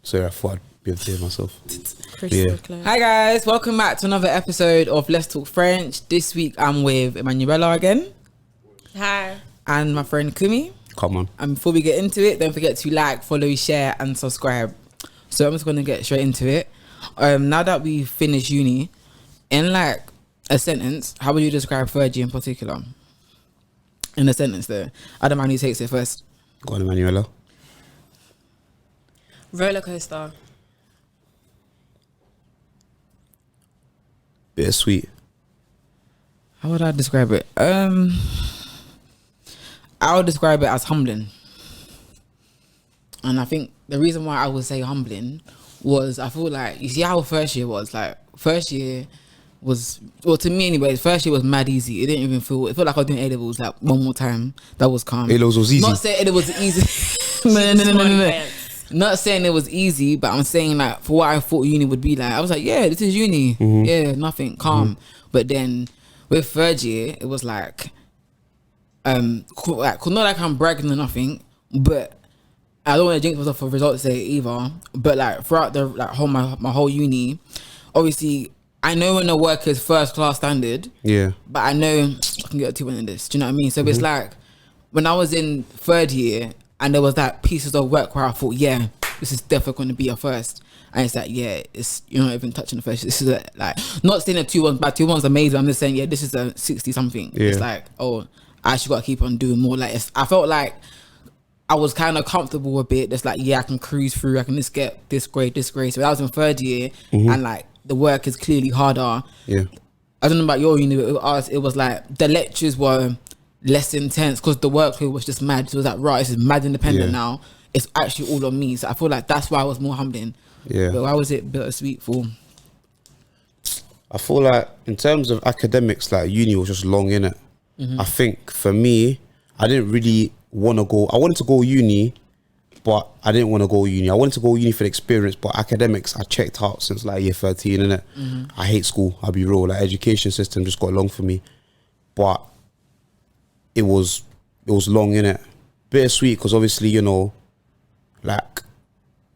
Sorry, I thought I'd be able to hear myself. Hi guys, welcome back to another episode of Let's Talk French. This week I'm with Emmanuella again. Hi. And my friend Kunmi. Come on. And before we get into it, don't forget to like, follow, share and subscribe. So I'm just going to get straight into it. Now that we finished uni, in like a sentence, how would you describe third year in particular? In a sentence though. I don't mind who takes it first. Go on, Emmanuella. Roller coaster. Bittersweet. How would I describe it? I would describe it as humbling. And I think the reason why I would say humbling was I feel like, you see how first year was? Like, first year was, well, to me anyway, first year was mad easy. It didn't even feel, it felt like I was doing A-levels like one more time. That was calm. A-levels was easy? Not saying it was easy. No. Not saying it was easy, but I'm saying like for what I thought uni would be like, I was like, yeah, this is uni. Mm-hmm. Yeah, nothing, calm. Mm-hmm. But then with third year, it was like, not like I'm bragging or nothing, but I don't want to jinx myself for results day either. But like throughout the like whole my whole uni, obviously I know when the work is first class standard. Yeah. But I know I can get a 2 in this. Do you know what I mean? So it's like when I was in third year. And there was that pieces of work where I thought, yeah, this is definitely going to be a first. And it's like, yeah, it's you're not even touching the first. This is like not saying a 2-1 bad, 2-1's amazing. I'm just saying, yeah, this is a 60 something. Yeah. It's like, oh, I actually got to keep on doing more. Like I felt like I was kind of comfortable a bit. It's like, yeah, I can cruise through. I can just get this grade. So I was in third year, and like the work is clearly harder. Yeah, I don't know about your uni, but it was like the lectures were less intense because the workload was just mad. So it was like, right, this is mad independent now. It's actually all on me. So I feel like that's why I was more humbling. Yeah. But why was it bittersweet for? I feel like in terms of academics, like uni was just long, innit? I think for me, I didn't really want to go. I wanted to go uni, but I didn't want to go uni. I wanted to go uni for the experience, but academics, I checked out since like year 13, innit? I hate school, I'll be real. Like education system just got long for me. But it was long, innit? Bittersweet because obviously, you know, like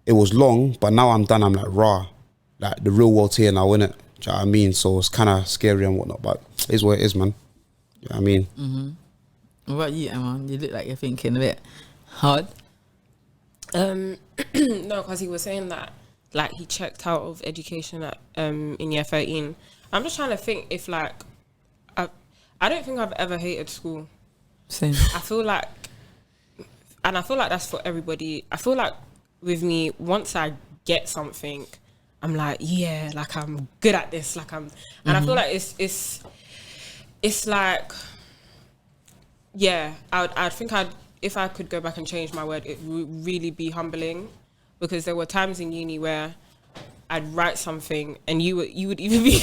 it was long, but now I'm done. I'm like, raw. Like the real world's here now, innit? Do you know what I mean? So it's kind of scary and whatnot, but it is what it is, man. You know what I mean? What about you, Emma? You look like you're thinking a bit hard. No, because he was saying that like he checked out of education at in year 13. I'm just trying to think if like I don't think I've ever hated school. Same. I feel like that's for everybody. I feel like with me, once I get something, I'm like, yeah, like I'm good at this. Like and I feel like it's like, yeah, I'd think if I could go back and change my word, it would really be humbling, because there were times in uni where I'd write something and you would even be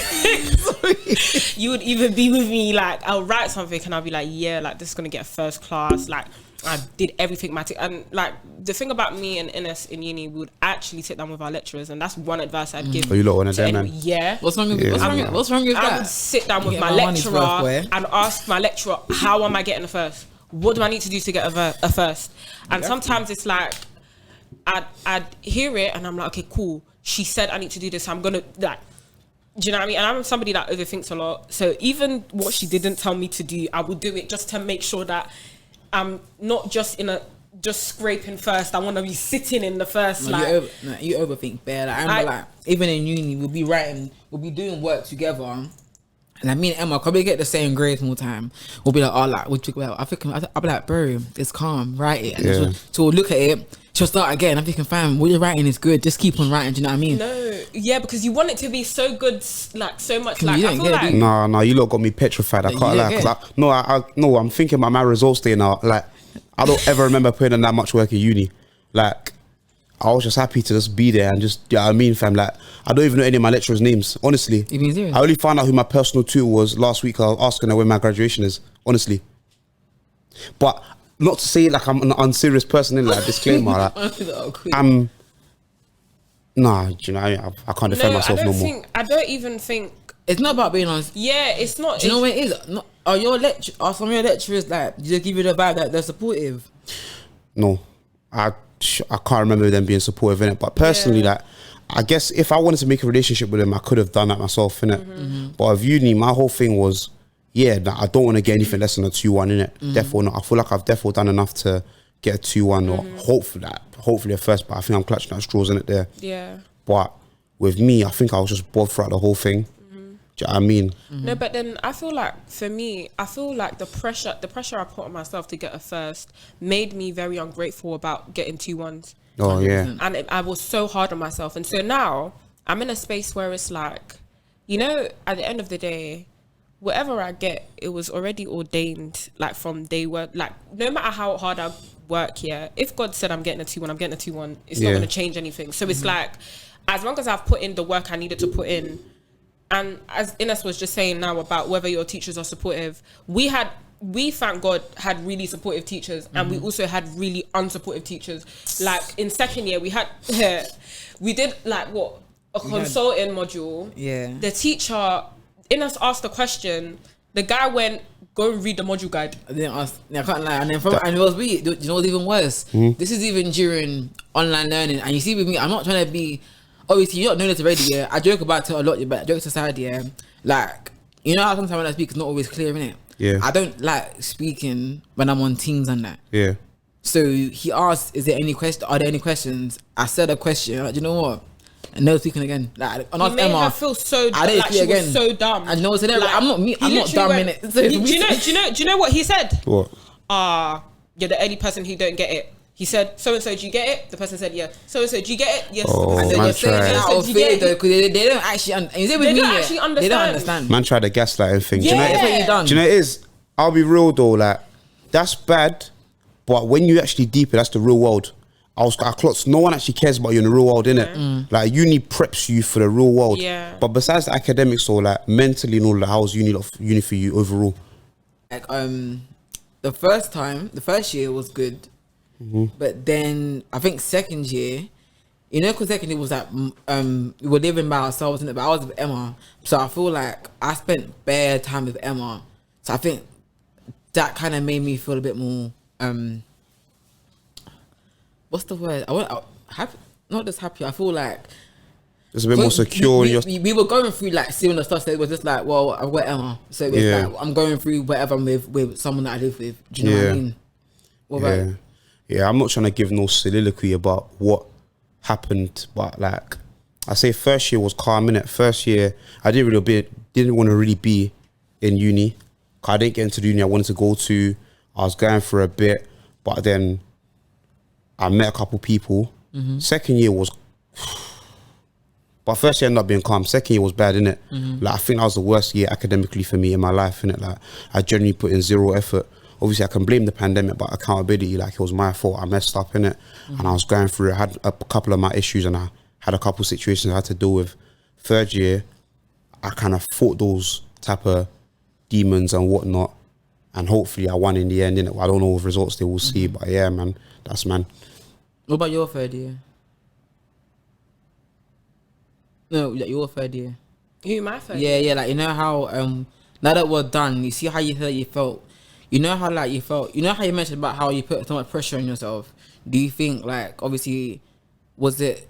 you would even be with me, like I'll write something and I'll be like, yeah, like this is gonna get a first class, like I did everything and like the thing about me and Ines in uni, we would actually sit down with our lecturers, and that's one advice I'd give. Oh, you lot one of them, man. Yeah. What's wrong with that? I would sit down with my lecturer and ask my lecturer, how am I getting a first? What do I need to do to get a first? And sometimes it's like I'd hear it and I'm like, okay, cool. She said I need to do this. I'm gonna like, do you know what I mean? And I'm somebody that overthinks a lot. So even what she didn't tell me to do, I would do it just to make sure that I'm not just scraping first. I want to be sitting in the first. No, you overthink, bear. Like, I remember, like even in uni, we'll be doing work together. And like me and Emma probably get the same grades more time. We'll be like, oh, like, what you well? I'll be like, bro, it's calm, write it. And so we'll look at it. She'll start again. I'm thinking, fam, what you're writing is good. Just keep on writing. Do you know what I mean? No, yeah, because you want it to be so good, like so much. Like I feel like no, you lot got me petrified. I can't lie. No, I'm thinking about my results day now. Like, I don't ever remember putting in that much work at uni. Like, I was just happy to just be there and just, you know what I mean, fam. Like, I don't even know any of my lecturers' names, honestly. You mean serious? I only found out who my personal tutor was last week. I was asking her when my graduation is, honestly. But not to say like I'm an unserious person, in like disclaimer. Like, nah, do you know, I can't defend myself no more. I don't even think it's not about being honest. Yeah, it's not. Do you know what it is? Are some of your lecturers like just give you the vibe that they're supportive? No, I can't remember them being supportive in it. But personally, like, I guess if I wanted to make a relationship with them, I could have done that myself in it. But with uni, my whole thing was, I don't want to get anything less than a 2-1 in it. Definitely not. I feel like I've definitely done enough to get a 2-1 or hopefully a first. But I think I'm clutching at straws in it there. Yeah. But with me, I think I was just bored throughout the whole thing. Do you know what I mean? No, but then I feel like for me, I feel like the pressure I put on myself to get a first made me very ungrateful about getting 2-1s. Oh yeah. And I was so hard on myself. And so now I'm in a space where it's like, you know, at the end of the day, whatever I get, it was already ordained, like from day one. Like, no matter how hard I work here, if God said I'm getting a 2-1, I'm getting a 2-1, it's not going to change anything. So it's like, as long as I've put in the work I needed to put in, and as Ines was just saying now about whether your teachers are supportive, we thank God had really supportive teachers, and we also had really unsupportive teachers. Like in second year, we did like a consulting module. Yeah. The teacher, Ines asked a question. The guy went, go and read the module guide. I didn't ask. I can't lie. And it was weird. You know what's even worse? This is even during online learning. And you see with me, I'm not trying to be. Obviously, you're not knowing this already, yeah. I joke about it a lot, but jokes aside, yeah. Like, you know how sometimes when I speak, it's not always clear, innit? Yeah. I don't like speaking when I'm on Teams and that. Yeah. So he asked, are there any questions? I said a question. Like, do you know what? And no speaking again. Like, and You made her feel so dumb. I didn't like see she again. was so dumb. And you know what's in there? Like, I'm not dumb in it. So do you know what he said? What? You're the only person who don't get it. He said, so and so, do you get it? The person said, yeah. So and so, do you get it? Yes. Oh, and then man you're saying tried. that out of fear though, because they don't actually. They don't actually understand. They don't understand. Man tried the gaslighting thing. Yeah. Do you know That's what you done. Do you know it is? I'll be real though, like, that's bad, but when you actually deep it, that's the real world. I clocked, no one actually cares about you in the real world, innit? Like, uni preps you for the real world. Yeah. But besides the academics or like mentally and all that, how was uni for you overall? Like the first year was good, but then I think second year, you know, because second year was like we were living by ourselves, innit? But I was with Emma, so I feel like I spent bare time with Emma. So I think that kind of made me feel a bit more what's the word? Happy, not just happy. I feel like It's a bit more secure. We were going through like similar stuff, so it was just like, well, I've got Emma, so it's like I'm going through whatever I'm with someone that I live with. Do you know what I mean? What about Yeah, I'm not trying to give no soliloquy about what happened, but like I say, first year was calm, innit? First year, I didn't want to really be in uni. I didn't get into the uni I wanted to go to. I was going for a bit, but then I met a couple people. Second year was, but first year ended up being calm. Second year was bad, innit? Like I think that was the worst year academically for me in my life, innit? Like I genuinely put in zero effort. Obviously, I can blame the pandemic, but accountability, like it was my fault. I messed up, innit? And I was going through it. I had a couple of my issues, and I had a couple situations I had to deal with. Third year, I kind of fought those type of demons and whatnot, and hopefully I won in the end, innit? I don't know what results they will see, but yeah, man, that's man. What about your third year? No, like your third year. Who, my third? Yeah, like you know how now that we're done, you see how you felt. You know how like you felt. You know how you mentioned about how you put so much pressure on yourself. Do you think like obviously was it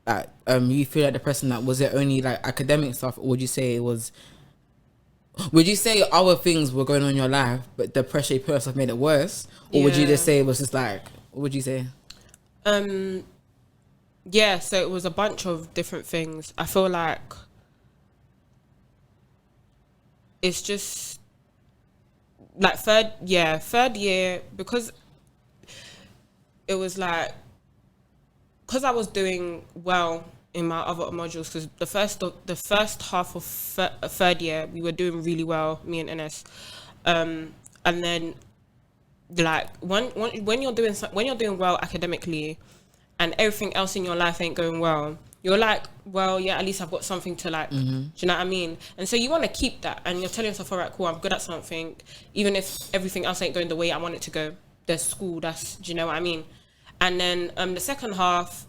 like you feel like the person that was it only like academic stuff, or would you say it was? Would you say other things were going on in your life, but the pressure you put on yourself made it worse, or would you just say it was just like? What would you say? Yeah, so it was a bunch of different things. I feel like it's just like third year, because it was like, because I was doing well in my other modules, because the first half of third year we were doing really well, me and Ines, and then like when you're doing well academically and everything else in your life ain't going well, you're like, well, yeah, at least I've got something to like, do you know what I mean? And so you want to keep that, and you're telling yourself, all right, cool, I'm good at something, even if everything else ain't going the way I want it to go. There's school, do you know what I mean? And then the second half,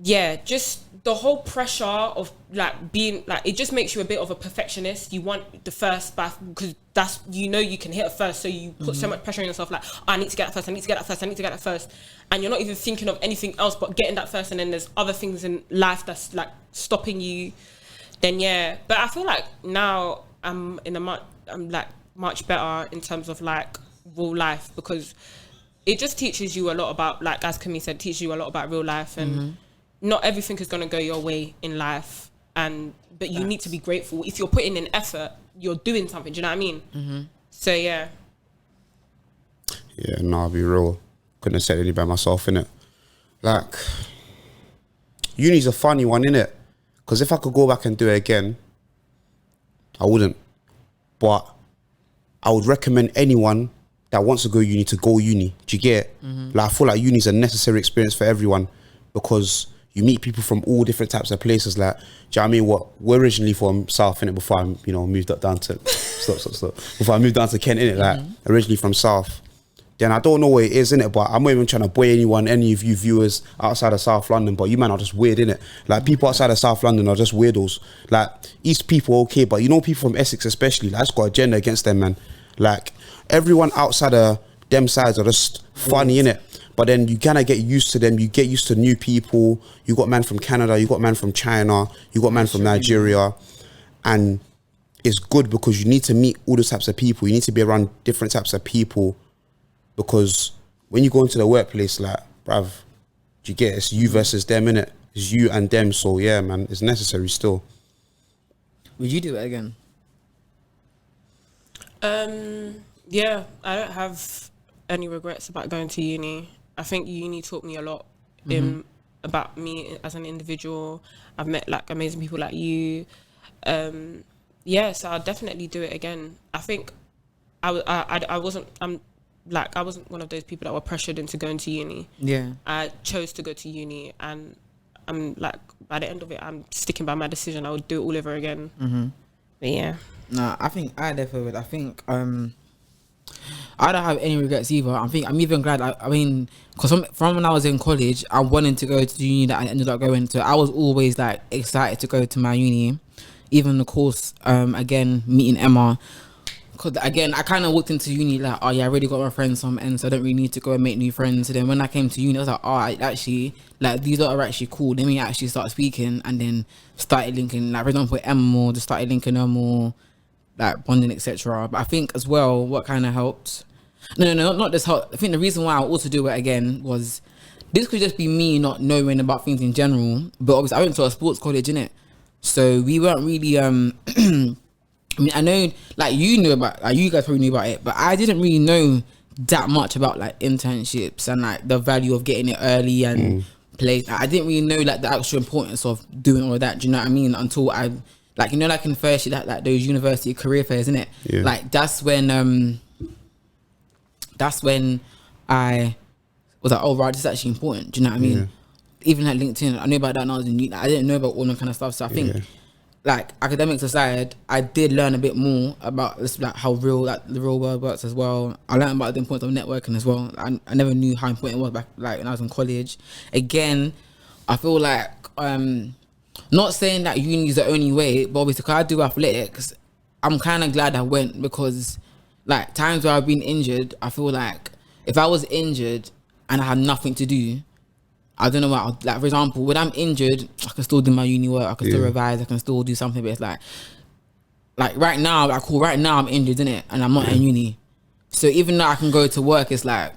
yeah, just the whole pressure of like being like, it just makes you a bit of a perfectionist. You want the first bath because that's, you know, you can hit it first, so you put so much pressure on yourself, like, oh, I need to get that first, I need to get that first, I need to get that first, and you're not even thinking of anything else but getting that first. And then there's other things in life that's like stopping you. Then yeah, but I feel like now I'm like much better in terms of like real life, because it just teaches you a lot about, like as Kunmi said, teaches you a lot about real life, and not everything is going to go your way in life, but you need to be grateful. If you're putting in effort, you're doing something, do you know what I mean? So yeah, no, I'll be real, couldn't have said any by myself, innit? Like, uni's a funny one, innit? Because if I could go back and do it again, I wouldn't, but I would recommend anyone that wants to go uni to go uni. Do you get it? Like, I feel like uni is a necessary experience for everyone, because you meet people from all different types of places. Like, do you know what I mean? We're originally from South, innit? Before I, moved up down to before I moved down to Kent, innit? Like, originally from South. Then I don't know where it is, innit? But I'm not even trying to boy any of you viewers outside of South London. But you man are just weird, innit? Like, people outside of South London are just weirdos. Like, East people okay, but people from Essex especially, like, I just got a agenda against them, man. Like, everyone outside of them sides are just funny, innit? But then you kind of get used to them. You get used to new people. You got man from Canada. You got man from China. You got man from Nigeria. And it's good because you need to meet all the types of people. You need to be around different types of people, because when you go into the workplace, like, bruv, do you get it? It's you versus them, innit? It's you and them. So yeah, man, it's necessary still. Would you do it again? Yeah, I don't have any regrets about going to uni. I think uni taught me a lot about me as an individual. I've met like amazing people like you. Yeah, so I'll definitely do it again. I think I wasn't one of those people that were pressured into going to uni. Yeah, I chose to go to uni, and I'm like, by the end of it, I'm sticking by my decision. I would do it all over again. But yeah. No, I think I definitely would. I think I don't have any regrets either. I'm even glad. I mean, because from when I was in college, I wanted to go to the uni that I ended up going to. I was always like excited to go to my uni, even the course. Again, meeting Emma, because again, I kind of walked into uni like, oh yeah, I already got my friends from N, so I don't really need to go and make new friends. So then when I came to uni, I was like, oh, I actually, like, these are actually cool. Let me actually start speaking, and then started linking, like, for example, Emma more, just started linking her more, like bonding, etc. But I think as well, what kind of helped, not this help. I think the reason why I also do it again was, this could just be me not knowing about things in general, but obviously I went to a sports college, innit? So we weren't really I mean, I know like you knew about, like you guys probably knew about it, but I didn't really know that much about like internships and like the value of getting it early and play. I didn't really know like the actual importance of doing all of that, do you know what I mean? Until I, like, you know, like in first year, like those university career fairs, isn't it? Yeah. Like that's when I was like, oh right, this is actually important. Do you know what I mean? Yeah. Even like LinkedIn, I knew about that when I was in uni. I didn't know about all that kind of stuff. So I think, like, academics aside, I did learn a bit more about this, like how real, like the real world works as well. I learned about the importance of networking as well. I never knew how important it was back, like when I was in college. Again, I feel like not saying that uni is the only way, but obviously because I do athletics, I'm kind of glad I went, because like times where I've been injured, I feel like if I was injured and I had nothing to do, I don't know what, like for example, when I'm injured, I can still do my uni work, I can still revise, I can still do something, but it's like right now, like cool, right now I'm injured, innit? And I'm not in uni. So even though I can go to work, it's like,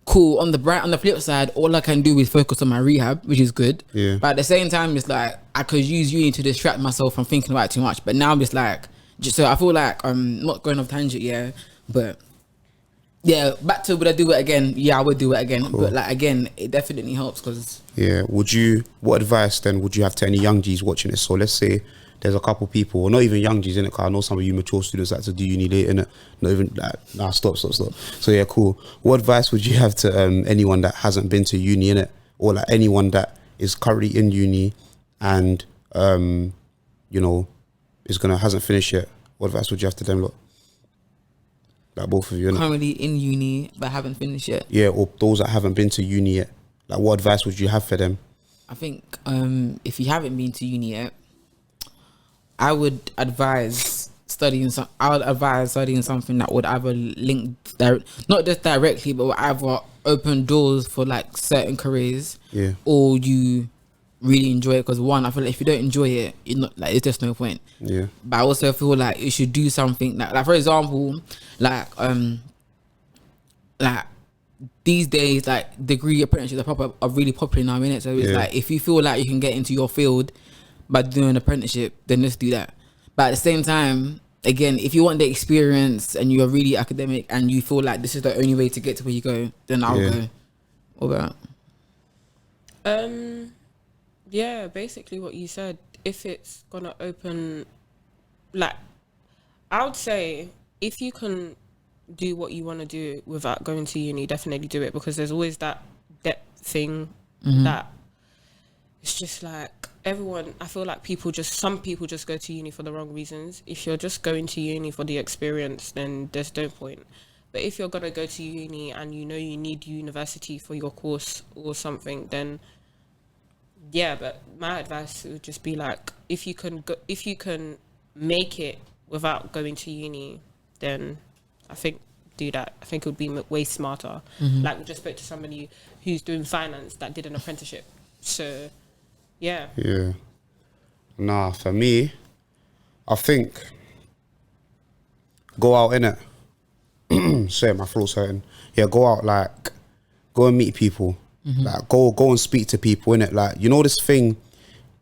cool, on the flip side, all I can do is focus on my rehab, which is good. Yeah. But at the same time, it's like, I could use uni to distract myself from thinking about it too much. But now I'm just like, so I feel like I'm not going off tangent, yeah, but yeah, back to would I do it again? Yeah, I would do it again. Cool. But like again, it definitely helps because. Yeah. What advice then would you have to any young G's watching this? So let's say there's a couple people, or not even young G's in it, because I know some of you mature students like to do uni late, innit? Not even like, nah, stop. So yeah, cool. What advice would you have to anyone that hasn't been to uni, innit? Or like anyone that is currently in uni and hasn't finished yet? What advice would you have to them lot? Like both of you, innit? Currently in uni but haven't finished yet. Yeah, or those that haven't been to uni yet. Like what advice would you have for them? I think if you haven't been to uni yet, I would advise studying something that would either not just directly, but would either open doors for like certain careers, or you really enjoy it. Because one, I feel like if you don't enjoy it, you're not like, it's just no point. Yeah. But I also feel like you should do something like for example, like these days, like degree apprenticeships are really popular now, innit? So it's like if you feel like you can get into your field by doing an apprenticeship, then let's do that. But at the same time, again, if you want the experience and you are really academic and you feel like this is the only way to get to where you go, then I'll go. What about? Yeah, basically what you said. If it's gonna open, like, I would say if you can do what you want to do without going to uni, definitely do it, because there's always that depth thing that it's just like everyone, I feel like some people just go to uni for the wrong reasons. If you're just going to uni for the experience, then there's no point. But if you're gonna go to uni and you know you need university for your course or something, then but my advice would just be like, if you can make it without going to uni, then I think do that. I think it would be way smarter. Like we just spoke to somebody who's doing finance that did an apprenticeship. So, yeah. Yeah. Nah, for me, I think go out, innit? Sorry, my throat's hurting. Yeah, go out, like, go and meet people. Like, go and speak to people, innit? Like, you know this thing,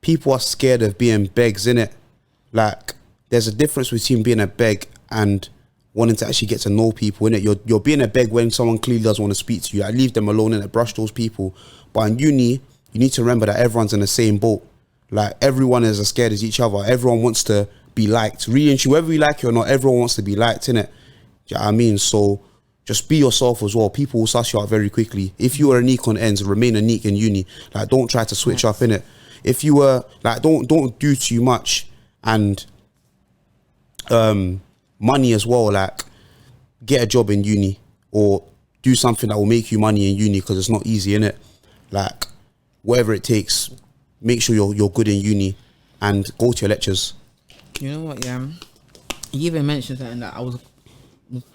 people are scared of being begs, innit? Like, there's a difference between being a beg and wanting to actually get to know people, innit? You're being a beg when someone clearly doesn't want to speak to you. I leave them alone, innit? Brush those people. But in uni, you need to remember that everyone's in the same boat. Like, everyone is as scared as each other. Everyone wants to be liked. Really and truly, whether you like it or not, everyone wants to be liked, innit? Do you know what I mean? So just be yourself as well. People will suss you out very quickly. If you are unique on ends, remain unique in uni. Like, don't try to switch up, innit? If you were like, don't do too much. And money as well, like, get a job in uni or do something that will make you money in uni, because it's not easy, innit? Like, whatever it takes, make sure you're good in uni and go to your lectures. You know what, yeah? You even mentioned something that I was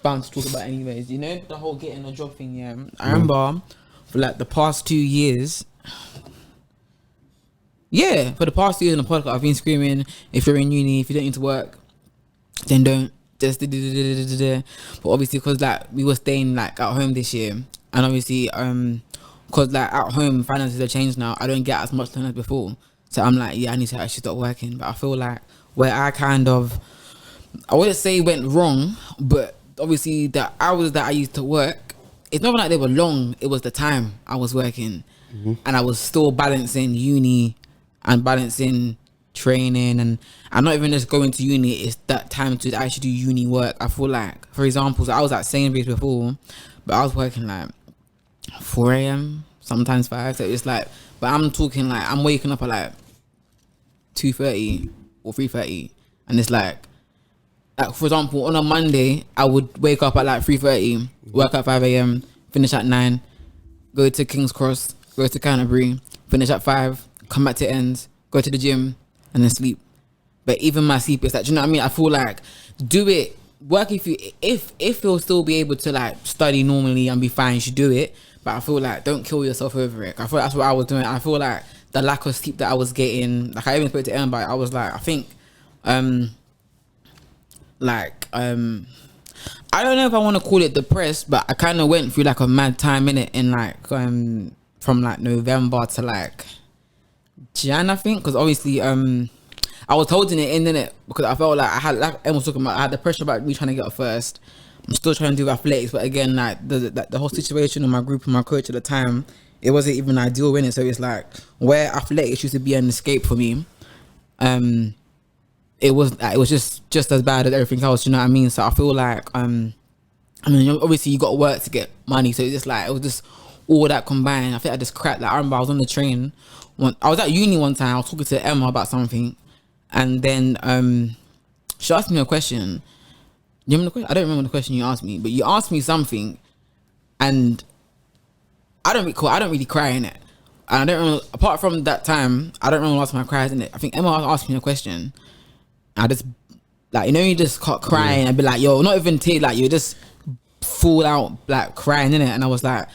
bound to talk about anyways. You know, the whole getting a job thing, yeah? I remember for like the past 2 years, for the past 2 years in the podcast, I've been screaming, if you're in uni, if you don't need to work, then don't. Just but obviously, because like we were staying like at home this year, and obviously because like at home finances have changed now, I don't get as much time as before, so I'm like, I need to actually stop working. But I feel like where I wouldn't say went wrong, but obviously the hours that I used to work, it's not like they were long, it was the time I was working, and I was still balancing uni and balancing training, and I'm not even just going to uni, it's that time to actually do uni work. I feel like, for example, so I was at Sainsbury's before, but I was working like 4 a.m, sometimes 5, so it's like, but I'm talking like I'm waking up at like 2:30 or 3:30, and it's like for example, on a Monday I would wake up at like 3:30, work at 5 a.m, finish at 9, go to King's Cross, go to Canterbury, finish at 5, come back to ends, go to the gym, and then sleep. But even my sleep is like, do you know what I mean? I feel like do it, work if you'll still be able to like study normally and be fine, you should do it. But I feel like don't kill yourself over it. I feel that's what I was doing. I feel like the lack of sleep that I was getting, like I even spoke to Emma about it, I was like, I think I don't know if I want to call it depressed, but I kind of went through like a mad time in it, in like from like November to like Jan, I think, because obviously I was holding it in it because I felt like I had, like Emma was talking about, I had the pressure about me trying to get up first. I'm still trying to do athletics, but again, like the whole situation in my group and my coach at the time, it wasn't even ideal in it. So it's like where athletics used to be an escape for me, it was just as bad as everything else. You know what I mean? So I feel like I mean, obviously you got to work to get money, so it's just like it was just all that combined. I think I just cracked. Like I remember I was on the train. I was at uni one time. I was talking to Emma about something, and then she asked me a question. You remember the question? I don't remember the question you asked me, but you asked me something, and I don't really cry in it. And I don't remember, apart from that time, I don't remember last time I cried, innit? I think Emma asked me a question. I just, like, you know, you just caught crying and be like, yo, not even tears, like, you just fall out, like, crying, innit? And I was like,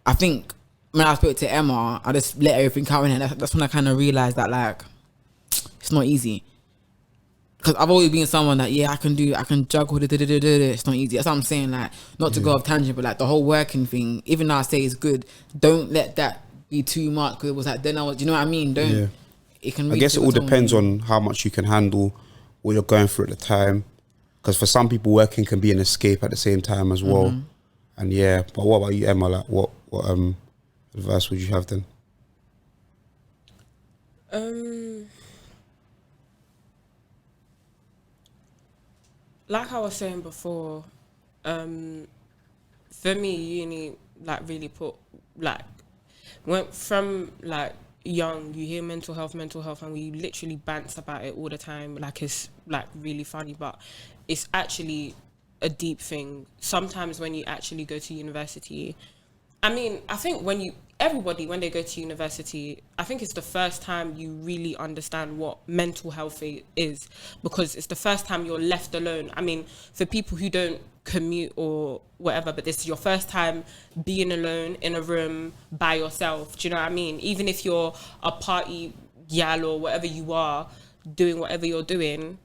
I think when I spoke to Emma, I just let everything out in it. That's when I kind of realized that, like, it's not easy. Because I've always been someone that, I can juggle, it's not easy. That's what I'm saying, like, not to go off tangent, but like the whole working thing, even though I say it's good, don't let that be too much, because it was like, then I was, do you know what I mean? Don't, it can. I guess it all depends on how much you can handle what you're going through at the time. Because for some people, working can be an escape at the same time as well. And but what about you, Emma? Like, what advice would you have then? Like I was saying before, for me, uni like really put like went from like young. You hear mental health, and we literally bants about it all the time. Like it's like really funny, but it's actually a deep thing. Sometimes when you actually go to university, I mean, I think everybody when they go to university, I think it's the first time you really understand what mental health is, because it's the first time you're left alone. I mean, for people who don't commute or whatever, but this is your first time being alone in a room by yourself. Do you know what I mean? Even if you're a party gal or whatever you are, doing whatever you're doing,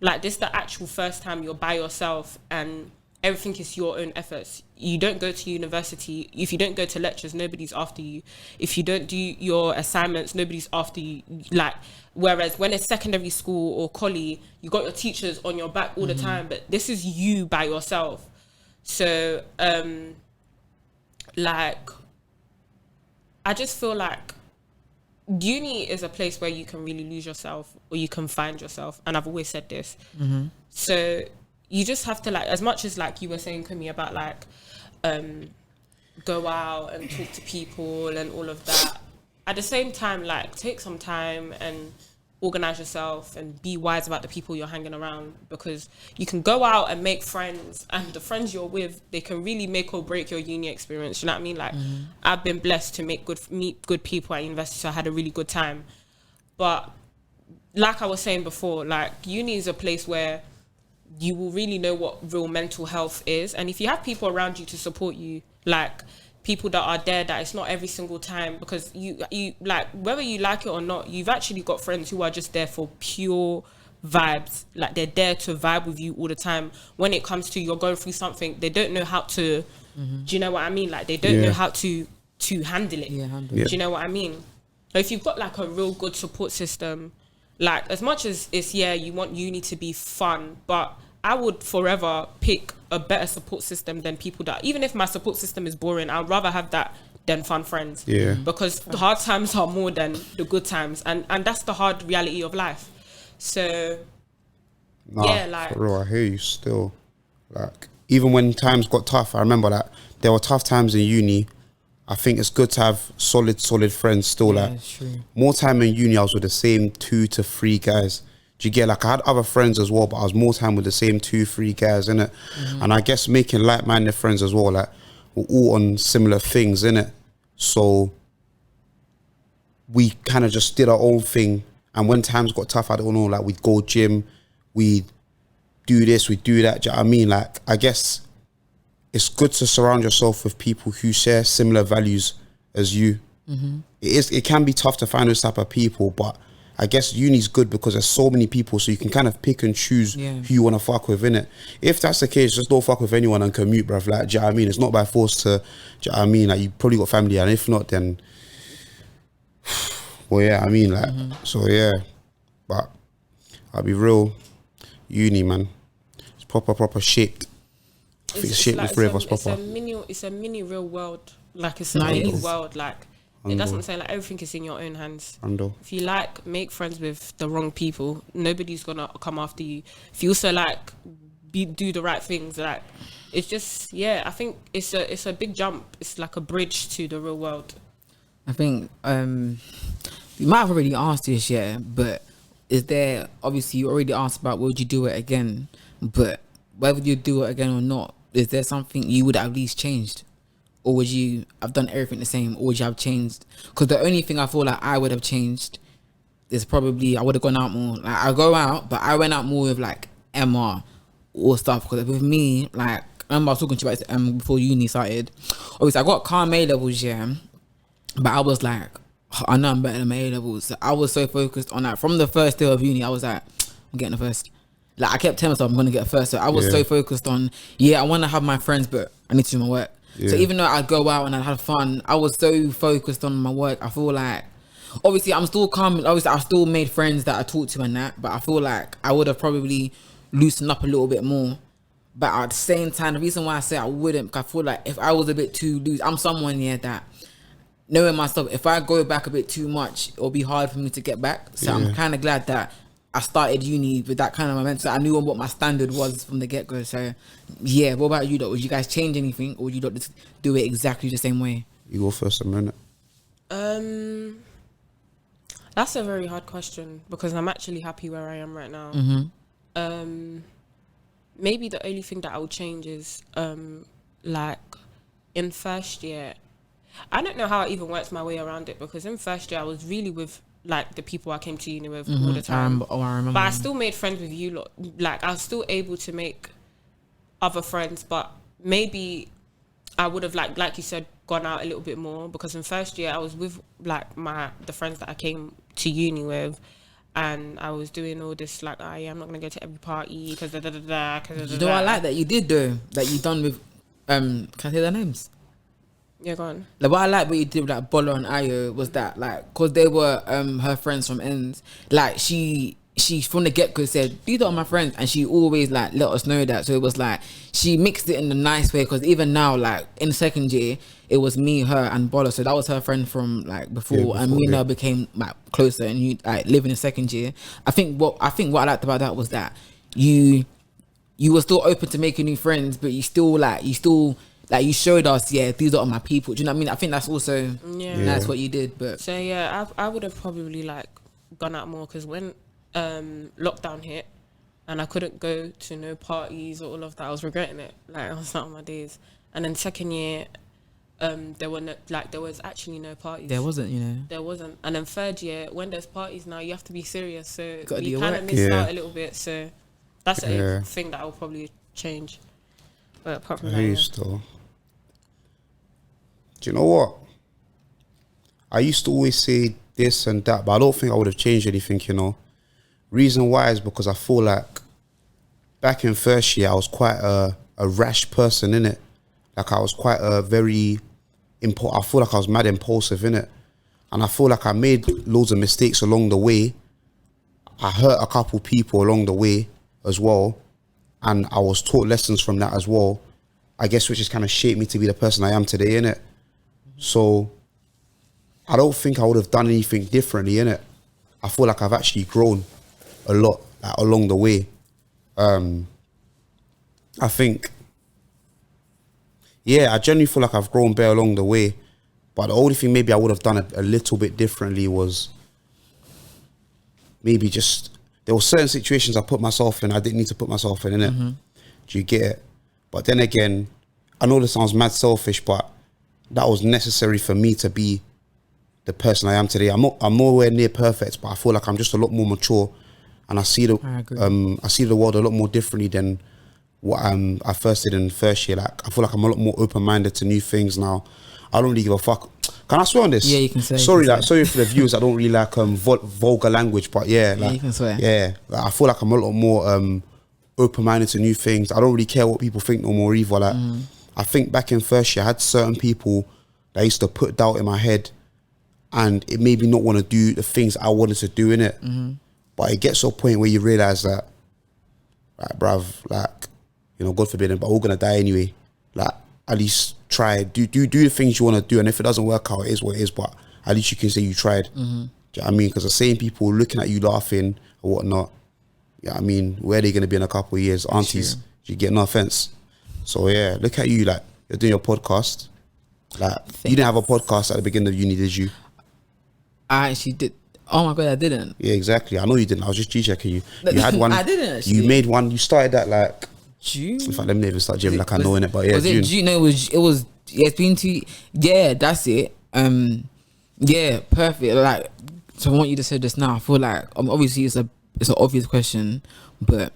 like this is the actual first time you're by yourself and everything is your own efforts. You don't go to university. If you don't go to lectures, nobody's after you. If you don't do your assignments, nobody's after you. Like, whereas when it's secondary school or college, you got your teachers on your back all the time, but this is you by yourself. So, like, I just feel like uni is a place where you can really lose yourself or you can find yourself. And I've always said this. So you just have to, like, as much as like you were saying, Kunmi, about like go out and talk to people and all of that, at the same time, like, take some time and organize yourself and be wise about the people you're hanging around, because you can go out and make friends, and the friends you're with, they can really make or break your uni experience. You know what I mean? Like, I've been blessed to meet good people at university, so I had a really good time. But like I was saying before, like, uni is a place where you will really know what real mental health is. And if you have people around you to support you, like people that are there, that it's not every single time, because you like, whether you like it or not, you've actually got friends who are just there for pure vibes. Like, they're there to vibe with you all the time. When it comes to you're going through something, they don't know how to, do you know what I mean? Like, they don't know how to handle it. Do you know what I mean? So if you've got like a real good support system, like, as much as it's, you want uni to be fun, but I would forever pick a better support system than people that, even if my support system is boring, I'd rather have that than fun friends. Because the hard times are more than the good times, and that's the hard reality of life. So like, for real, I hear you still. Like, even when times got tough, I remember that there were tough times in uni. I think it's good to have solid friends still. Like, more time in uni, I was with the same 2 to 3 guys. Do you get, like, I had other friends as well, but I was more time with the same 2, 3 guys, innit? And I guess making like-minded friends as well, like, we're all on similar things, innit? So we kind of just did our own thing. And when times got tough, I don't know, like, we'd go gym, we'd do this, we'd do that. Do you know what I mean? Like, I guess it's good to surround yourself with people who share similar values as you. It can be tough to find those type of people, but I guess uni's good because there's so many people, so you can kind of pick and choose who you want to fuck with, innit? If that's the case, just don't fuck with anyone and commute, bruv. Like, do you know what I mean? It's not by force to, do you know what I mean? Like, you probably got family, and if not, then, well, I mean, like, so but I'll be real, uni, man, it's proper shaped. I think it's shaped like, the three of us proper. It's a mini real world. Like, it's a mini world. Like, that's what I'm saying. Like, everything is in your own hands. If you like, make friends with the wrong people, nobody's gonna come after you. If you also like, do the right things, like, it's just, I think it's a big jump. It's like a bridge to the real world. I think you might have already asked this, but is there, obviously you already asked about would you do it again, but whether you do it again or not, is there something you would at least changed? or would you have done everything the same, or would you have changed? Because the only thing I feel like I would have changed is probably I would have gone out more. Like I go out, but I went out more with like Emma or stuff. Because with me, like I remember I was talking to you about this, before uni started. Obviously, I got calm A levels, yeah, but I was like, I know I'm better than my A levels. So I was so focused on that from the first day of uni. I was like, I'm getting the first. Like I kept telling myself I'm gonna get a first. So I was so focused on, I want to have my friends, but I need to do my work. So even though I'd go out and I'd have fun, I was so focused on my work. I feel like, obviously I'm still calm. Obviously I still made friends that I talked to and that, but I feel like I would have probably loosened up a little bit more. But at the same time, the reason why I say I wouldn't, because I feel like if I was a bit too loose, I'm someone that knowing myself, if I go back a bit too much, it'll be hard for me to get back. So I'm kind of glad that I started uni with that kind of momentum. So I knew what my standard was from the get-go. So yeah, what about you though? Would you guys change anything, or would you just do it exactly the same way? You go first a minute. That's a very hard question because I'm actually happy where I am right now. Maybe the only thing that I would change is like in first year, I don't know how I even worked my way around it, because in first year I was really with like the people I came to uni with all the time. I remember. But I still made friends with you lot. Like I was still able to make other friends, but maybe I would have like you said, gone out a little bit more, because in first year I was with like the friends that I came to uni with, and I was doing all this like, I'm not gonna go to every party because you know, I like that you did though, that you done with can I say their names? Yeah, go on. Like what I like what you did with like Bola and Ayo was that like, cause they were her friends from ends. Like she from the get go said these are my friends, and she always like let us know that. So it was like she mixed it in a nice way, because even now like in second year it was me, her, and Bola. So that was her friend from like before, and me and her became like closer, and you like living in second year. I think what I liked about that was that you were still open to making new friends, but you showed us, these are my people. Do you know what I mean? I think that's also that's what you did. But so yeah, I would have probably like gone out more, because when lockdown hit and I couldn't go to no parties or all of that, I was regretting it. Like I was not on my days. And then second year, there was actually no parties. There wasn't, There wasn't. And then third year, when there's parties now, you have to be serious. So we do kind your of work. missed out a little bit. So that's a thing that I'll probably change. But apart from that, Still. Do you know what? I used to always say this and that, but I don't think I would have changed anything, Reason why is because I feel like back in first year, I was quite a rash person, innit? Like I was quite a very I feel like I was mad impulsive, innit? And I feel like I made loads of mistakes along the way. I hurt a couple people along the way as well. And I was taught lessons from that as well, I guess, which has kind of shaped me to be the person I am today, innit? So I don't think I would have done anything differently, innit? I feel like I've actually grown a lot like, along the way. I think, I genuinely feel like I've grown better along the way. But the only thing maybe I would have done a little bit differently was maybe just, there were certain situations I put myself in I didn't need to put myself in, innit? Do you get it? But then again, I know this sounds mad selfish, but that was necessary for me to be the person I am today. I'm nowhere near perfect, but I feel like I'm just a lot more mature, and I see the world a lot more differently than what I first did in first year. Like I feel like I'm a lot more open-minded to new things now. I don't really give a fuck. Can I swear on this? Yeah, you can say. Sorry, sorry for the viewers. I don't really like vulgar language, but you can swear. Yeah, like, I feel like I'm a lot more open-minded to new things. I don't really care what people think no more either. Like I think back in first year, I had certain people that used to put doubt in my head, and it made me not want to do the things I wanted to do in it. But it gets to a point where you realize that, like, bruv, like, God forbid, but we're gonna die anyway. Like, at least try, do the things you want to do, and if it doesn't work out, it is what it is. But at least you can say you tried. Do you know what I mean? Because the same people looking at you laughing or whatnot, I mean, where are they gonna be in a couple of years? Aunties, you get no offense. So yeah, look at you, like you're doing your podcast. Like you didn't have a podcast at the beginning of uni, did you? I actually did. Oh my god, I didn't. Yeah, exactly. I know you didn't. I was just G-checking you. You had one. I didn't actually. You made one. You started that like June. In fact, let me even start gym like I know in it, but yeah, was it June. No, it was it's been 2. Yeah, that's it. Yeah, perfect. Like, so what you just said just now, I feel like obviously it's an obvious question, but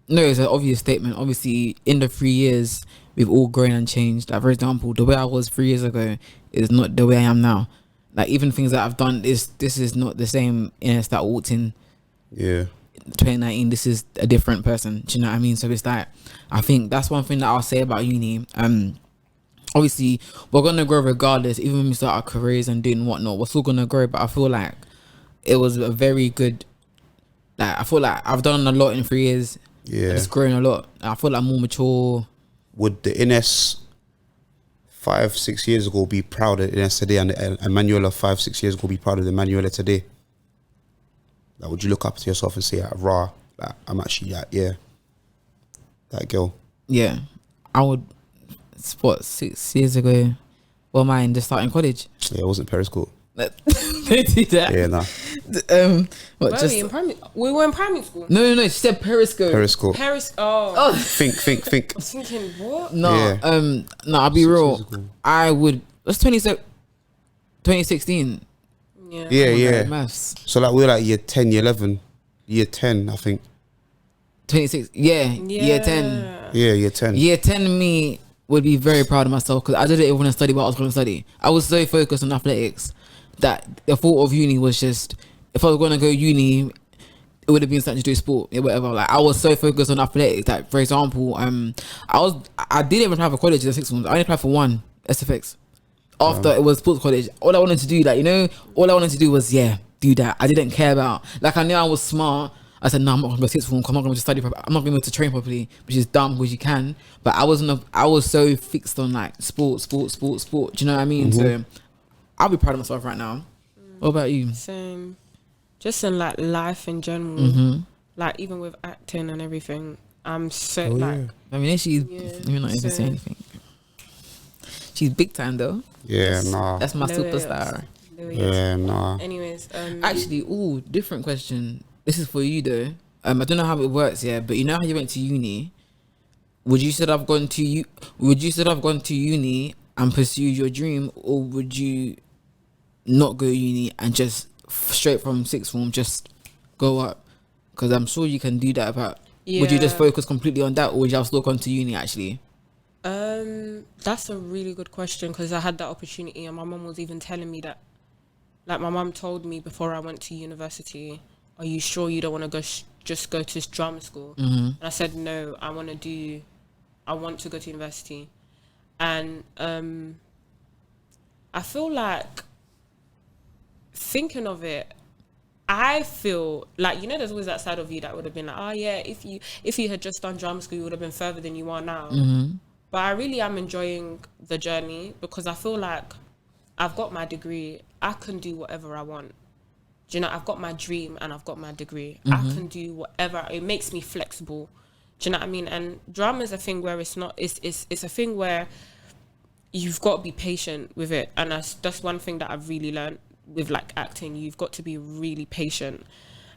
no, it's an obvious statement. Obviously, in the 3 years, we've all grown and changed. Like, for example, the way I was 3 years ago is not the way I am now. Like, even things that I've done, this is not the same Ines that walked in. Yeah. 2019, this is a different person. Do you know what I mean? So it's like, I think that's one thing that I'll say about uni. Obviously, we're gonna grow regardless. Even when we start our careers and doing whatnot, we're still gonna grow. But I feel like it was a very good. Like, I feel like I've done a lot in 3 years. Yeah. It's grown a lot. I feel like more mature. Would the Ines 5-6 years ago be proud of Ines today, and Emmanuella 5-6 years ago be proud of the Emmanuella today? Like, would you look up to yourself and say, like, rah, like, I'm actually like, yeah, that girl? Yeah, I would. What, 6 years ago? Well, mine just starting college. Yeah, it wasn't Periscope. Don't do that. Yeah, nah. What, Were just we in primary? We were in primary school. no. She said Periscope. Periscope. Oh. Think. I was thinking, what? No, Yeah. no. I'll be 6 real. years ago. I would. That's 2016. Yeah. Yeah. Maths. So like, we were like year 10, year 11, year 10, I think. 26. Yeah. Year 10. Yeah, year 10. Year 10 me would be very proud of myself because I didn't even want to study what I was going to study. I was so focused on athletics that the thought of uni was just, if I was going to go uni, it would have been something to do with sport, yeah, whatever. Like, I was so focused on athletics. Like, for example, I didn't even apply for college in the 6th one. I only applied for one, SFX. After it was sports college, all I wanted to do, all I wanted to do was, do that. I didn't care about, like, I knew I was smart. I said, no, I'm not going to go to 6th form. I'm not going to study properly. I'm not going to train properly, which is dumb because you can. But I was so fixed on, like, sport. Do you know what I mean? So I'll be proud of myself right now. What about you? Same. Just in, like, life in general. Like, even with acting and everything, I'm so, like... I mean, she's you're not even saying anything. She's big time, though. Yeah, nah. That's my superstar. Yeah, nah. Anyways, Actually, different question. This is for you though. I don't know how it works, but you know how you went to uni. Would you still have gone to uni and pursued your dream, or would you not go uni and just straight from 6th form just go up? Because I'm sure you can do that. But would you just focus completely on that, or would you have still gone to uni actually? That's a really good question because I had that opportunity, and my mum was even telling me that. Like, my mum told me before I went to university, are you sure you don't want to go just go to drama school? And I said no, I want to go to university. And I feel like, thinking of it, I feel like, there's always that side of you that would have been like, oh yeah, if you had just done drama school, you would have been further than you are now. But I really am enjoying the journey because I feel like I've got my degree. I can do whatever I want. Do you know, I've got my dream and I've got my degree. I can do whatever. It makes me flexible. Do you know what I mean? And drama is a thing where it's a thing where you've got to be patient with it. And that's one thing that I've really learned with, like, acting. You've got to be really patient.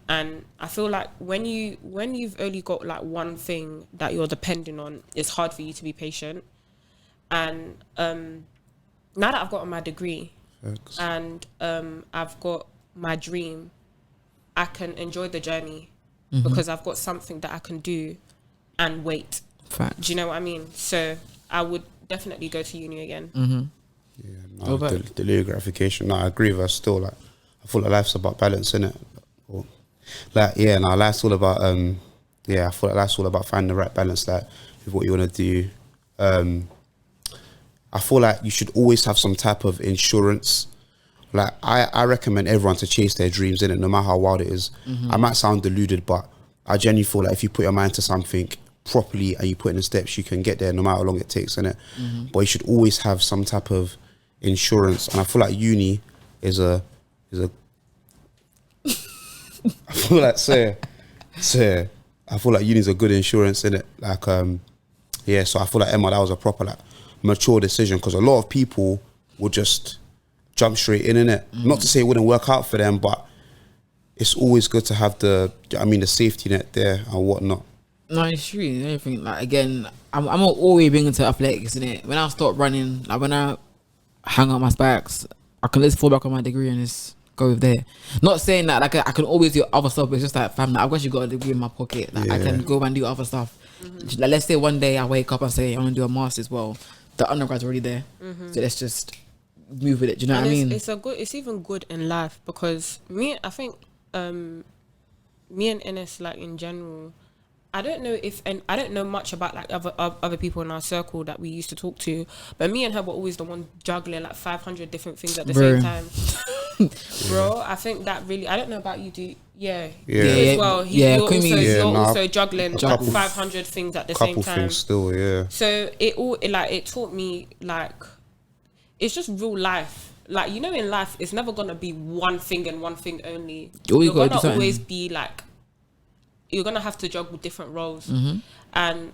And I feel like when you've only got, like, one thing that you're depending on, it's hard for you to be patient. And now that I've got my degree and I've got my dream, I can enjoy the journey because I've got something that I can do and wait. Facts. Do you know what I mean? So I would definitely go to uni again. Yeah, no, the gratification. No, I agree with her still. Like, I feel like life's about balance, innit? Life's all about I feel like life's all about finding the right balance, like, with what you want to do. I feel like you should always have some type of insurance. Like, I recommend everyone to chase their dreams, innit, no matter how wild it is. I might sound deluded, but I genuinely feel like if you put your mind to something properly and you put in the steps, you can get there no matter how long it takes, innit? But you should always have some type of insurance. And I feel like uni is a I feel like I feel like uni is a good insurance, innit? Like, so I feel like, Emma, that was a proper, like, mature decision, because a lot of people will just jump straight in it. Not to say it wouldn't work out for them, but it's always good to have the safety net there and whatnot. No, it's true. Everything like again, I'm always bring into athletics, isn't it? When I start running, like when I hang up my spikes, I can just fall back on my degree and just go with there. Not saying that like I can always do other stuff, but it's just like fam, like, I've actually got a degree in my pocket. Like I can go and do other stuff. Like let's say one day I wake up and say I want to do a master's. Well, the undergrad's already there, so let's just move with it. Do you know what I mean? It's even good in life because I think me and Ines, like in general, I don't know much about like other people in our circle that we used to talk to, but me and her were always the one juggling like 500 different things at the same time. Bro, I think that really, I don't know about you, as well. You're also juggling like 500 things at the same time. Things still, yeah. So it taught me like, it's just real life. Like, you know, in life, it's never gonna be one thing and one thing only. You're gonna always be like, you're gonna have to juggle different roles, and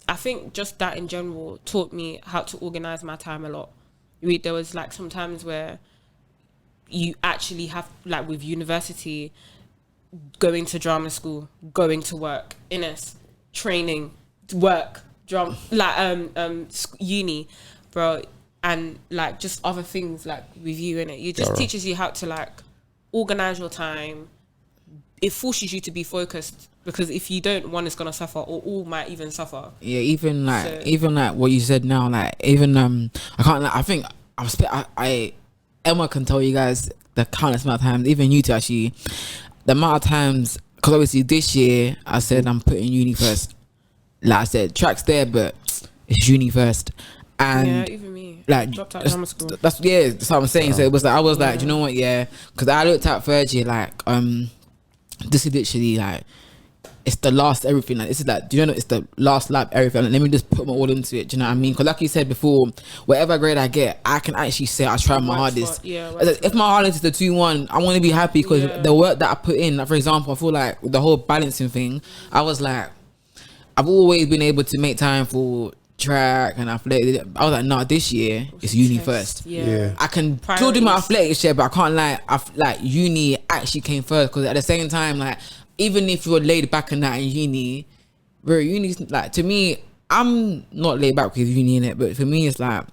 I think just that in general taught me how to organize my time a lot. There was like some times where you actually have, like with university, going to drama school, going to work, training, work, drum, like uni, bro, and like just other things like with you in it. It just teaches you how to like organize your time. It forces you to be focused, because if you don't, one is gonna suffer, or all might even suffer. Yeah, even like what you said now, like even I can't. Like, I think I Emma can tell you guys the countless amount of times, even you two actually, the amount of times, because obviously this year I said I'm putting uni first. Like I said, track's there, but it's uni first. And yeah, even me. Like dropped out of drama school. That's what I'm saying. So it was like I was like, do you know what? Yeah, because I looked at third year like this is literally like, it's the last everything. Like this is like, do you know, it's the last lap everything. Like, let me just put my all into it. Do you know what I mean? Because like you said before, whatever grade I get, I can actually say I tried my hardest. If my hardest is the 2-1, I want to be happy because the work that I put in. Like for example, I feel like the whole balancing thing, I was like, I've always been able to make time for track and athletic. I was like, nah, this year it's uni first. I can still do my athletic shit, but I can't like uni actually came first, because at the same time, like even if you're laid back in that in uni, bro, uni's like, to me, I'm not laid back with uni in it, but for me it's like,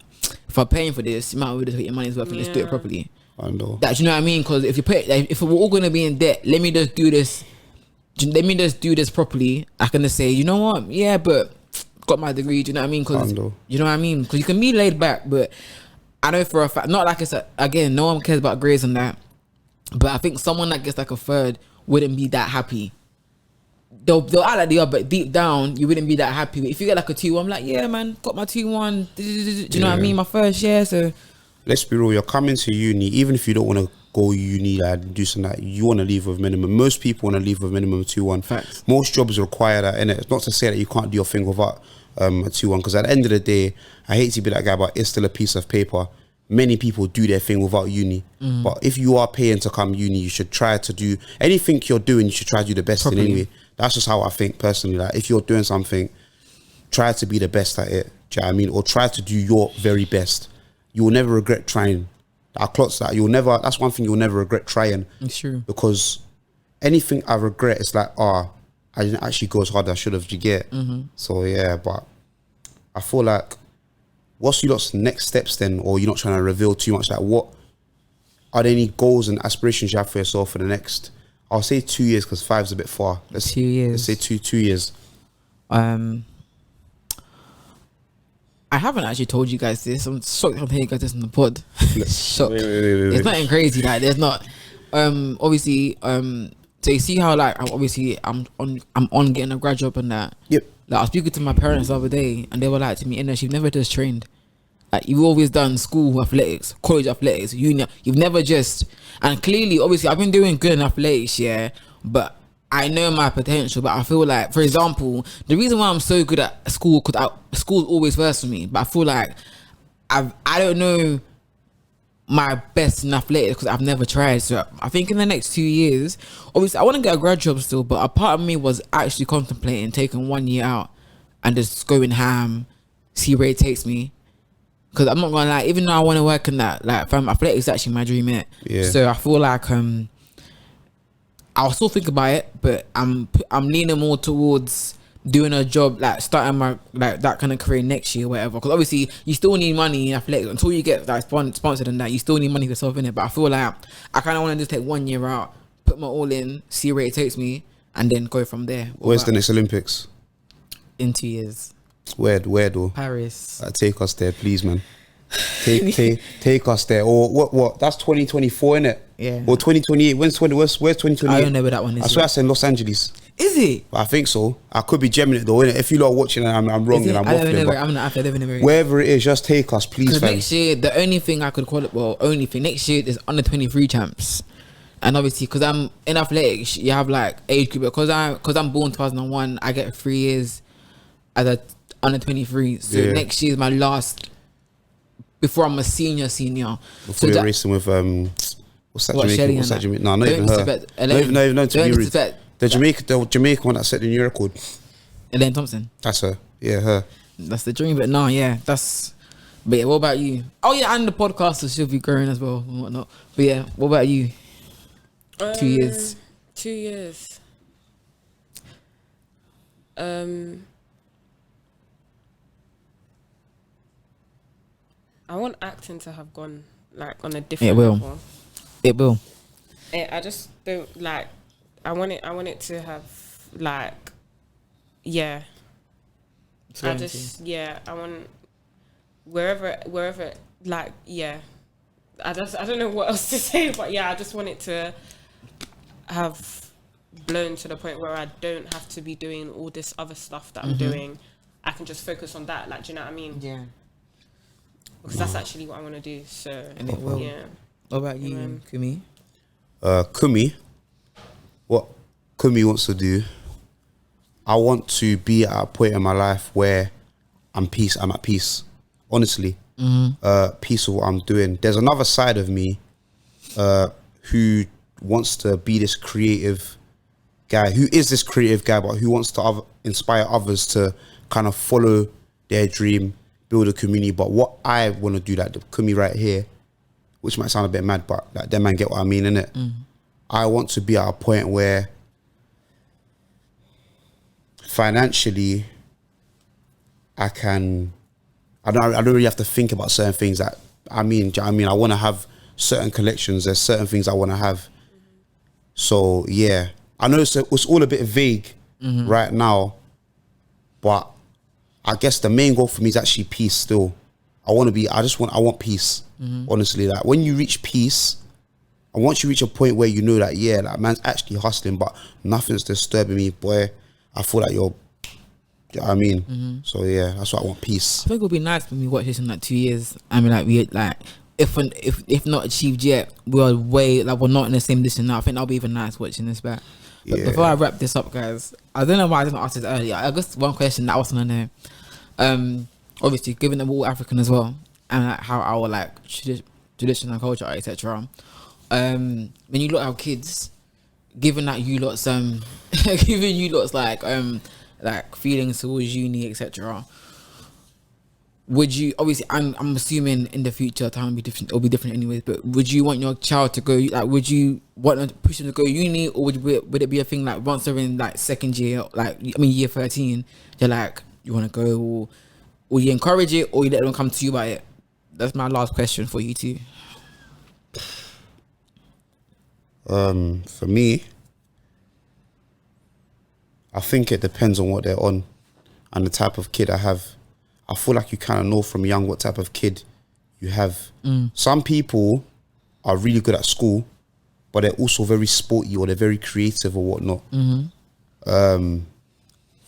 if I'm paying for this, you might as well just put your money's worth and let's do it properly. I know that, you know what I mean? Because if we're all gonna be in debt, let me just do this properly. I can just say, you know what, yeah, but got my degree, do you know what I mean? Because you know what I mean? Because you can be laid back, but I know for a fact, not like it's again, no one cares about grades and that, but I think someone that gets like a third wouldn't be that happy. They'll act like they are, but deep down you wouldn't be that happy. But if you get like a 2-1, I'm like, yeah man, got my 2-1, do you know what I mean? My first year. So let's be real, you're coming to uni, even if you don't want to go uni and do something that you want to leave with minimum. Most people want to leave with minimum 2-1. Facts. Most jobs require that, and it's not to say that you can't do your thing without a 2-1, because at the end of the day, I hate to be that guy, but it's still a piece of paper. Many people do their thing without uni, but if you are paying to come uni, you should try to do anything you're doing. You should try to do the best in anyway. That's just how I think personally. Like if you're doing something, try to be the best at it. Do you know what I mean? Or try to do your very best. You will never regret trying. That's one thing you'll never regret trying. It's true. Because anything I regret, it's like, I didn't actually go as hard as I should have. You get? So yeah, but I feel like, what's your next steps then? Or you're not trying to reveal too much? Like, what are there any goals and aspirations you have for yourself for the next, I'll say 2 years, because 5's a bit far. 2 years. Let's say 2 years. I haven't actually told you guys this. I'm shocked I'm telling you guys this in the pod. Shocked. Wait. It's nothing crazy. Like there's not. Obviously. So you see how like I'm on getting a grad job and that. Yep. Like I was speaking to my parents the other day, and they were like to me, "Inna, you've never just trained. Like you've always done school athletics, college athletics, uni. You've never just." And clearly, obviously, I've been doing good in athletics, yeah, but I know my potential. But I feel like, for example, the reason why I'm so good at school, because school's always first for me. But I feel like I don't know my best in athletics because I've never tried. So I think in the next 2 years, obviously I want to get a grad job still, but a part of me was actually contemplating taking 1 year out and just going ham, see where it takes me. Because I'm not gonna lie, even though I want to work in that, like athletics is actually my dream, innit? Yeah. So I feel like I'll still think about it, but I'm leaning more towards doing a job, like starting my like that kind of career next year or whatever, because obviously you still need money in athletics until you get like sponsored and that. You still need money for yourself in it, but I feel like I kind of want to just take 1 year out, put my all in, see where it takes me, and then go from there. Where's the next Olympics? In 2 years. Where though? Paris. Take us there, please, man. Take us there. Or what? That's 2024, innit? Yeah. Or 2028. Where's 2028? I don't know where that one is. I swear I said Los Angeles. Is it? But I think so. I could be jamming it though, innit? If you lot are watching and I'm wrong and I'm waffling, but wherever it is, just take us, please, fam. Next year, the only thing I could call it, next year is under 23 champs. And obviously, because I'm in athletics, you have like age group. Because I'm born 2001, I get 3 years as a under 23. So next year is my last before I'm a senior. Before you're racing with what's that Jamaican? What's that Jamaican? No, not even her. No, to be rude. The Jamaican one that set the new record. Elaine Thompson. That's her. Yeah, her. That's the dream. But no, yeah, that's. But yeah, what about you? Oh yeah, and the podcast should be growing as well and whatnot. But yeah, what about you? 2 years. 2 years. I want acting to have gone like on a different level. It will. I just don't like. I want it to have like, yeah. I want wherever like, yeah. I don't know what else to say, but yeah, I just want it to have blown to the point where I don't have to be doing all this other stuff that I'm doing. I can just focus on that. Like, do you know what I mean? Yeah. Because that's actually what I want to do. So, and it will. Yeah. What about you, Kunmi? Kunmi, what Kunmi wants to do, I want to be at a point in my life where I'm at peace. Honestly, peace with what I'm doing. There's another side of me who wants to be this creative guy, but who wants to inspire others to kind of follow their dream, build a community. But what I want to do, like the Kunmi right here, which might sound a bit mad, but like them man get what I mean, innit? I want to be at a point where financially I don't really have to think about certain things. That I want to have certain collections. There's certain things I want to have. So yeah, I know it's all a bit vague right now, but I guess the main goal for me is actually peace still. I want peace. Honestly, like when you reach peace, and once you reach a point where you know that, yeah, like man's actually hustling, but nothing's disturbing me, boy, I feel like you're, you know what I mean? So yeah, that's what I want, peace. I think it would be nice when we watch this in like 2 years. I mean, like we like, if not achieved yet, we're not in the same position now. I think that'll be even nice watching this back. But before I wrap this up, guys, I don't know why I didn't ask this earlier. I guess one question that I was gonna know. Obviously, given that we're all African as well, and like how our like tradition and culture, etc. When you look at our kids, given that you lot's giving you lots like feelings towards uni, etc. Would you, obviously, I'm assuming in the future time will be different. It'll be different anyways. But would you want your child to go? Like, would you want to push them to go uni, or would it be a thing like once they're in like second year, year 13, they're like, you want to go, or you encourage it, or you let them come to you about it? That's my last question for you too. For me, I think it depends on what they're on and the type of kid I have. I feel like you kind of know from young what type of kid you have. Some people are really good at school, but they're also very sporty or they're very creative or whatnot.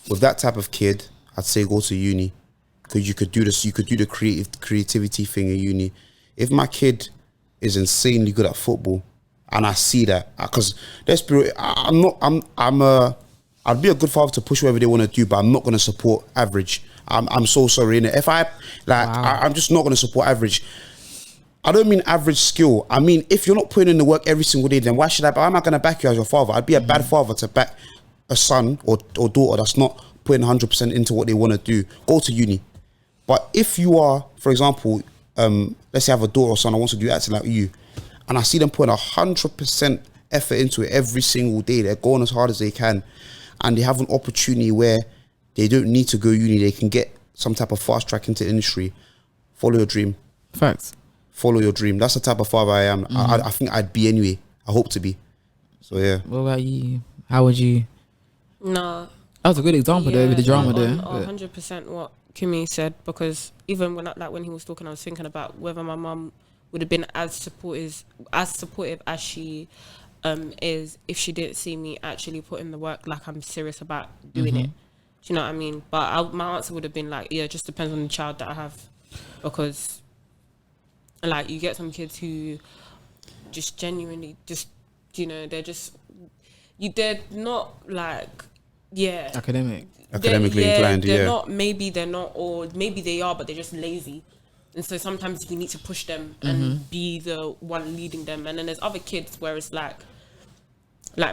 With that type of kid, I'd say go to uni, because you could do this. You could do the creativity thing in uni. If my kid is insanely good at football, and I see that, because let's be real, I'd be a good father to push whatever they want to do, but I'm not going to support average. I'm so sorry, innit? If I'm just not going to support average. I don't mean average skill. I mean, if you're not putting in the work every single day, then why am I going to back you as your father? I'd be a bad father to back a son or daughter that's not putting 100% into what they want to do. Go to uni. But if you are, for example, let's say I have a daughter or son that wants to do acting like you, and I see them putting 100% effort into it every single day, they're going as hard as they can, and they have an opportunity where they don't need to go uni. They can get some type of fast track into the industry. Follow your dream. Facts. Follow your dream. That's the type of father I am. I think I'd be anyway. I hope to be. So yeah. What about you? How would you? No. That was a good example though with the drama there. 100% what Kunmi said, because even when he was talking, I was thinking about whether my mum would have been as supportive as she is if she didn't see me actually put in the work, like I'm serious about doing it. Do you know what I mean? But my answer would have been like, yeah, it just depends on the child that I have, because like you get some kids who just genuinely just, you know, they're not like, yeah, academically inclined. They're not, maybe they're not, or maybe they are, but they're just lazy. And so sometimes you need to push them and be the one leading them. And then there's other kids where it's like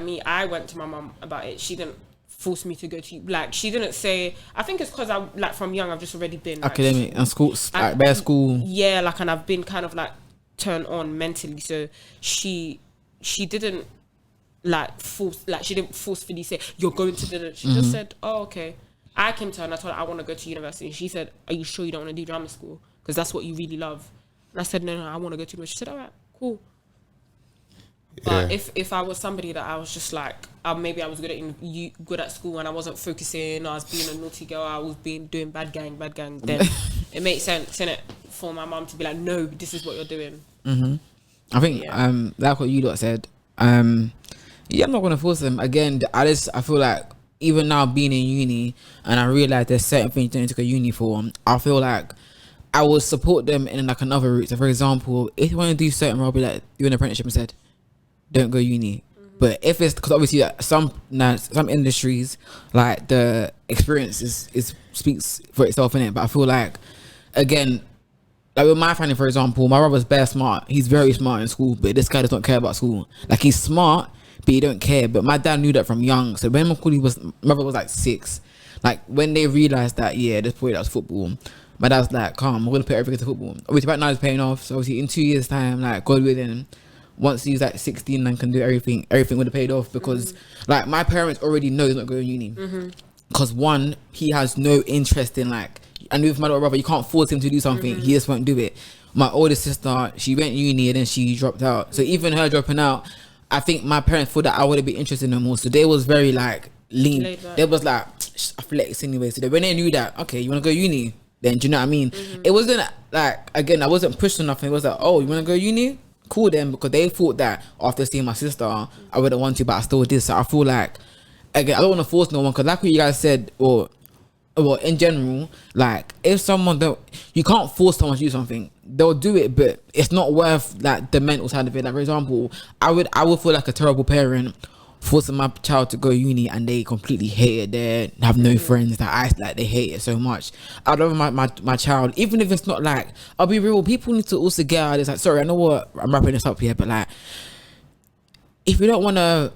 me, I went to my mum about it. She didn't force me to go to, like, she didn't say, I think it's because I, like, from young, I've just already been like, academic and school, like bare school. Yeah, like, and I've been kind of like turned on mentally. So she didn't like force, like she didn't forcefully say, you're going to the, she just said, oh, okay. I came to her and I told her I want to go to university. She said, are you sure you don't want to do drama school? Because that's what you really love. And I said, no, I want to go to university. She said, all right, cool. But if I was somebody that I was just like, maybe I was good at school and I wasn't focusing, I was being a naughty girl, I was doing bad gang, then it makes sense, innit, for my mum to be like, no, this is what you're doing. I think like what you lot said, I'm not gonna force them. Again, I feel like even now being in uni and I realize there's certain things you don't need to go uni for, I feel like I will support them in like another route. So for example, if you want to do certain role, I'll be like, do an apprenticeship instead, don't go uni. But if it's, because obviously some industries, like the experience is speaks for itself in it. But I feel like, again, like with my family, for example, my brother's bare smart. He's very smart in school, but this guy doesn't care about school. Like, he's smart, but he don't care. But my dad knew that from young. So when my brother was like 6, like when they realized that, yeah, this boy does football, my dad's like, calm, we're gonna put everything to football. Obviously right now it's paying off. So obviously in 2 years time, like, God willing, once he's like 16 and can do everything would have paid off, because like my parents already know he's not going to uni. Because one, he has no interest in, like, and with my little brother, you can't force him to do something. He just won't do it. My older sister, she went uni and then she dropped out. So even her dropping out, I think my parents thought that I wouldn't be interested no more. So they was very like lean. They was like athletics anyway. So when they knew that, okay, you want to go uni, then do you know what I mean? It wasn't like, again, I wasn't pushing nothing. It was like, oh, you want to go uni? Cool then, because they thought that after seeing my sister, I wouldn't want to, but I still did. So I feel like, again, I don't want to force no one, because like what you guys said, or in general, like if someone you can't force someone to do something, they'll do it, but it's not worth like the mental side of it. Like for example, I would feel like a terrible parent forcing my child to go uni and they completely hate it there, have no friends, that they hate it so much. I'd rather my child, even if it's not like, I'll be real, people need to also get out of this. Like, sorry, I know what I'm wrapping this up here, but like, if you want to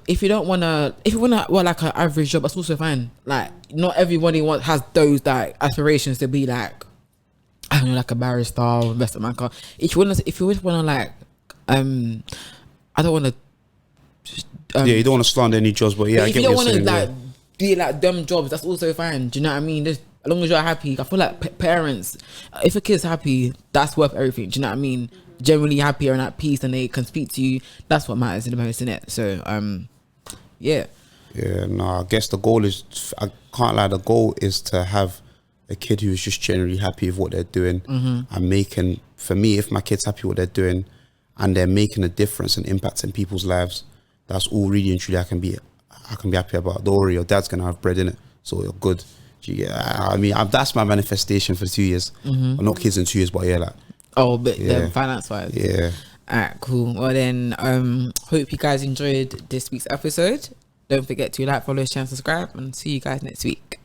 well, like an average job, that's also fine. Like, not everybody has those like aspirations to be like, I don't know, like a barrister or investment banker. If you just want to like, I don't want to. You don't want to slander any jobs, but yeah, I get what you're saying. If you don't want to like be like them jobs, that's also fine. Do you know what I mean? Just, as long as you're happy, I feel like parents, if a kid's happy, that's worth everything. Do you know what I mean? Generally happy and at peace, and they can speak to you. That's what matters in the most, innit? So, yeah. Yeah, no, I guess the goal is, I can't lie, the goal is to have a kid who's just generally happy with what they're doing and making, for me, if my kid's happy with what they're doing and they're making a difference and impact in people's lives, that's all really and truly I can be happy about. Don't worry, your dad's gonna have bread in it, so you're good. Do you get? I mean, that's my manifestation for 2 years. Well, not kids in 2 years, but yeah, like. Oh, but finance wise. Yeah. Alright, cool. Well then, hope you guys enjoyed this week's episode. Don't forget to like, follow, share, and subscribe, and see you guys next week.